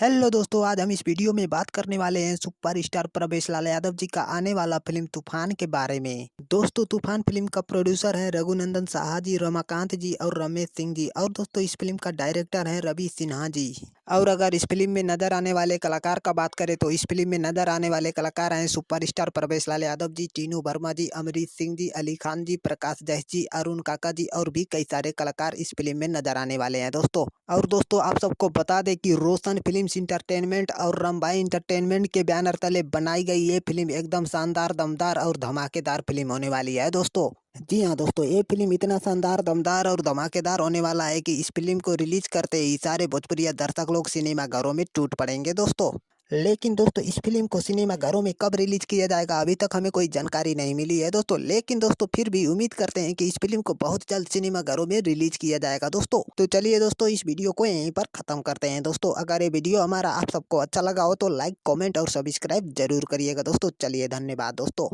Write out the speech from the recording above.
Hello दोस्तों, आज हम इस वीडियो में बात करने वाले हैं सुपरस्टार प्रवेश लाल यादव जी का आने वाला फिल्म तूफान के बारे में। दोस्तों, तूफान फिल्म का प्रोड्यूसर है रघुनंदन साहा जी, रमाकांत जी और रमेश सिंह जी। और दोस्तों, इस फिल्म का डायरेक्टर है रवि सिन्हा जी। और अगर इस फिल्म में नजर आने वाले कलाकार का बात करें तो इस फिल्म में नजर आने वाले कलाकार हैं सुपरस्टार प्रवेश लाल यादव जी, टीनू वर्मा जी, अमरीश सिंह जी, अली खान जी, प्रकाश जैस जी, अरुण काका जी और भी कई सारे कलाकार इस फिल्म में नजर आने वाले हैं दोस्तों। और दोस्तों, आप सबको बता दें कि रोशन फिल्म्स इंटरटेनमेंट और रंबाई इंटरटेनमेंट के बैनर तले बनाई गई ये फिल्म एकदम शानदार, दमदार और धमाकेदार फिल्म होने वाली है दोस्तों। जी हाँ दोस्तों, ये फिल्म इतना शानदार, दमदार और धमाकेदार होने वाला है कि इस फिल्म को रिलीज करते ही सारे भोजपुरी दर्शक लोग सिनेमा घरों में टूट पड़ेंगे दोस्तों। लेकिन दोस्तों, इस फिल्म को सिनेमा घरों में कब रिलीज किया जाएगा अभी तक हमें कोई जानकारी नहीं मिली है दोस्तों। लेकिन दोस्तों, फिर भी उम्मीद करते हैं कि इस फिल्म को बहुत जल्द सिनेमा घरों में रिलीज किया जाएगा दोस्तों। तो चलिए दोस्तों, इस वीडियो को यहीं पर खत्म करते हैं दोस्तों। अगर ये वीडियो हमारा आप सबको अच्छा लगा हो तो लाइक, कमेंट और सब्सक्राइब जरूर करिएगा दोस्तों। चलिए, धन्यवाद दोस्तों।